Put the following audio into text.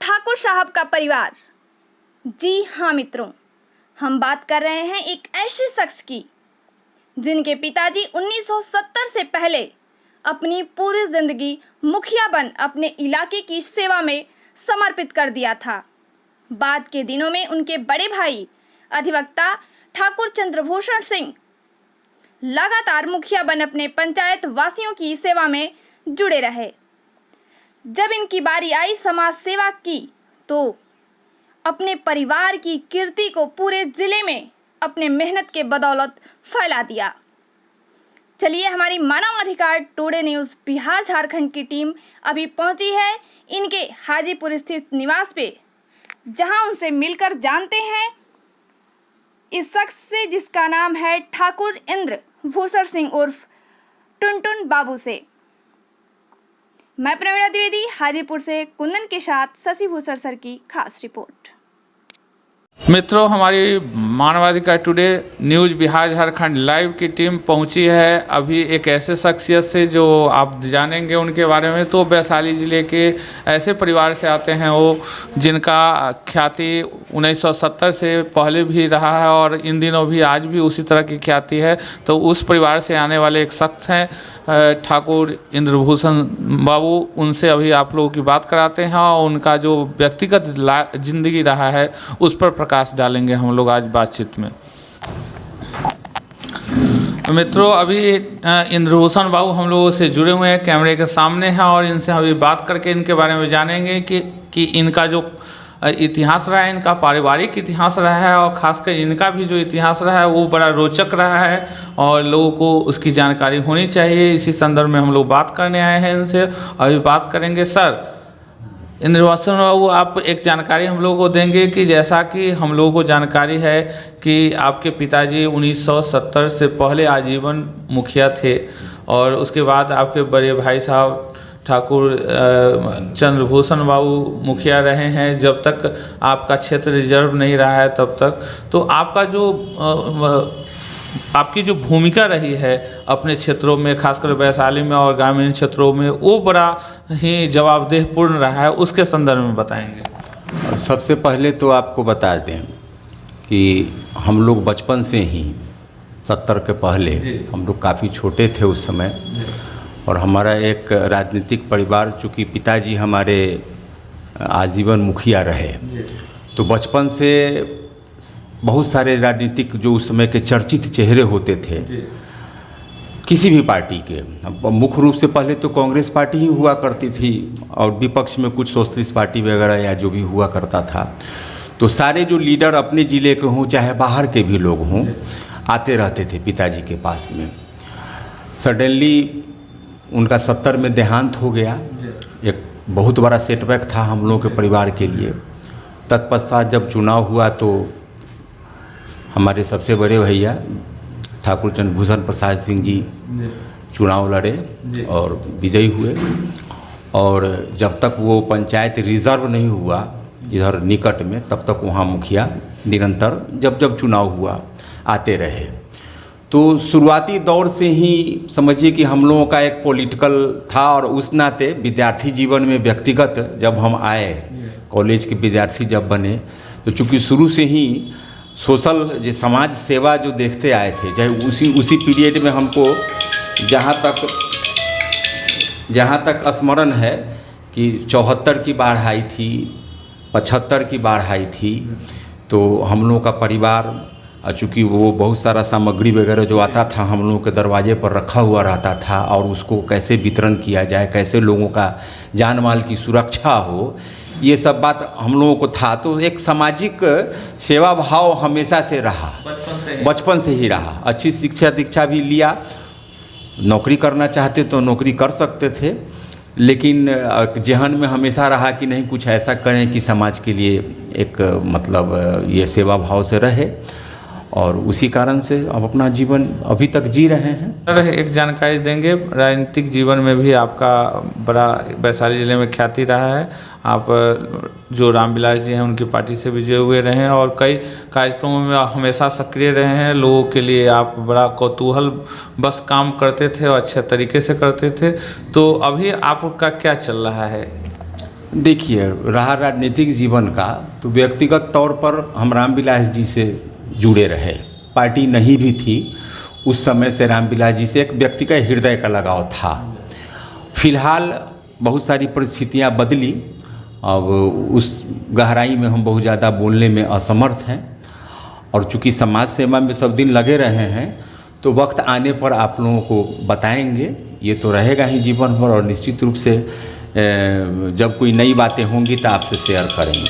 ठाकुर साहब का परिवार। जी हाँ मित्रों, हम बात कर रहे हैं एक ऐसे शख्स की जिनके पिताजी 1970 से पहले अपनी पूरी जिंदगी मुखिया बन अपने इलाके की सेवा में समर्पित कर दिया था। बाद के दिनों में उनके बड़े भाई अधिवक्ता ठाकुर चंद्रभूषण सिंह लगातार मुखिया बन अपने पंचायत वासियों की सेवा में जुड़े रहे। जब इनकी बारी आई समाज सेवा की तो अपने परिवार की कीर्ति को पूरे जिले में अपने मेहनत के बदौलत फैला दिया। चलिए, हमारी मानवाधिकार टुडे न्यूज़ बिहार झारखंड की टीम अभी पहुंची है इनके हाजीपुर स्थित निवास पे, जहां उनसे मिलकर जानते हैं इस शख्स से जिसका नाम है ठाकुर इंद्र भूषण सिंह उर्फ टुनटुन बाबू से। मैं प्रवीणा द्विवेदी हाजीपुर से कुंदन के साथ शशि भूषण सर की खास रिपोर्ट। मित्रों, हमारी मानवाधिकार today news Bihar Jharkhand live की टीम पहुंची है अभी एक ऐसे शख्सियत से जो आप जानेंगे उनके बारे में। तो वैशाली ज़िले के ऐसे परिवार से आते हैं वो जिनका ख्याति 1970 से पहले भी रहा है और इन दिनों भी आज भी उसी तरह की ख्याति है। तो उस परिवार से आने वाले एक शख्स हैं ठाकुर इंद्रभूषण बाबू। उनसे अभी आप लोगों की बात कराते हैं और उनका जो व्यक्तिगत जिंदगी रहा है उस पर प्रकाश डालेंगे हम लोग आज बातचीत में। मित्रों, अभी इंद्रभूषण बाबू हम लोगों से जुड़े हुए हैं, कैमरे के सामने हैं और इनसे अभी बात करके इनके बारे में जानेंगे कि इनका जो इतिहास रहा है, इनका पारिवारिक इतिहास रहा है और ख़ासकर इनका भी जो इतिहास रहा है वो बड़ा रोचक रहा है और लोगों को उसकी जानकारी होनी चाहिए। इसी संदर्भ में हम लोग बात करने आए हैं इनसे। अभी बात करेंगे। सर इंद्रभूषण बाबू, आप एक जानकारी हम लोगों को देंगे कि जैसा कि हम लोगों को जानकारी है कि आपके पिताजी 1970 से पहले आजीवन मुखिया थे और उसके बाद आपके बड़े भाई साहब ठाकुर चंद्रभूषण बाबू मुखिया रहे हैं जब तक आपका क्षेत्र रिजर्व नहीं रहा है तब तक। तो आपका जो आपकी जो भूमिका रही है अपने क्षेत्रों में, खासकर वैशाली में और ग्रामीण क्षेत्रों में, वो बड़ा ही जवाबदेहपूर्ण रहा है, उसके संदर्भ में बताएंगे। सबसे पहले तो आपको बता दें कि हम लोग बचपन से ही 70 के पहले हम लोग काफ़ी छोटे थे उस समय और हमारा एक राजनीतिक परिवार, चूँकि पिताजी हमारे आजीवन मुखिया रहे, तो बचपन से बहुत सारे राजनीतिक जो उस समय के चर्चित चेहरे होते थे किसी भी पार्टी के, मुख्य रूप से पहले तो कांग्रेस पार्टी ही हुआ करती थी और विपक्ष में कुछ सोशलिस्ट पार्टी वगैरह या जो भी हुआ करता था, तो सारे जो लीडर अपने ज़िले के हों चाहे बाहर के भी लोग हों आते रहते थे पिताजी के पास में। सडनली उनका 70 में देहांत हो गया। एक बहुत बड़ा सेटबैक था हम लोगों के परिवार के लिए। तत्पश्चात जब चुनाव हुआ तो हमारे सबसे बड़े भैया ठाकुर चंद्रभूषण प्रसाद सिंह जी चुनाव लड़े और विजयी हुए और जब तक वो पंचायत रिजर्व नहीं हुआ इधर निकट में तब तक वहाँ मुखिया निरंतर जब चुनाव हुआ आते रहे। तो शुरुआती दौर से ही समझिए कि हम लोगों का एक पॉलिटिकल था और उस नाते विद्यार्थी जीवन में व्यक्तिगत जब हम आए, कॉलेज के विद्यार्थी जब बने, तो चूँकि शुरू से ही सोशल जो समाज सेवा जो देखते आए थे, चाहे उसी पीरियड में हमको जहाँ तक स्मरण है कि 74 की बाढ़ आई थी, 75 की बाढ़ आई थी, तो हम लोगों का परिवार चूँकि वो बहुत सारा सामग्री वगैरह जो आता था हम लोगों के दरवाजे पर रखा हुआ रहता था और उसको कैसे वितरण किया जाए, कैसे लोगों का जान माल की सुरक्षा हो, ये सब बात हम लोगों को था। तो एक सामाजिक सेवा भाव हमेशा से रहा, बचपन से ही रहा। अच्छी शिक्षा दीक्षा भी लिया, नौकरी करना चाहते तो नौकरी कर सकते थे, लेकिन जहन में हमेशा रहा कि नहीं कुछ ऐसा करें कि समाज के लिए एक मतलब ये सेवा भाव से रहे और उसी कारण से अब अपना जीवन अभी तक जी रहे हैं। सर एक जानकारी देंगे, राजनीतिक जीवन में भी आपका बड़ा वैशाली जिले में ख्याति रहा है। आप जो रामविलास जी हैं उनकी पार्टी से भी जुड़े हुए रहे हैं और कई कार्यक्रमों में हमेशा सक्रिय रहे हैं। लोगों के लिए आप बड़ा कौतूहल बस काम करते थे और अच्छे तरीके से करते थे। तो अभी आपका क्या चल रहा है? देखिए, रहा राजनीतिक जीवन का, तो व्यक्तिगत तौर पर हम रामविलास जी से जुड़े रहे। पार्टी नहीं भी थी उस समय से, रामविलास जी से एक व्यक्ति का हृदय का लगाव था। फिलहाल बहुत सारी परिस्थितियां बदली, अब उस गहराई में हम बहुत ज़्यादा बोलने में असमर्थ हैं, और चूँकि समाज सेवा में सब दिन लगे रहे हैं, तो वक्त आने पर आप लोगों को बताएंगे। ये तो रहेगा ही जीवन भर, और निश्चित रूप से जब कोई नई बातें होंगी तो आपसे शेयर करेंगे।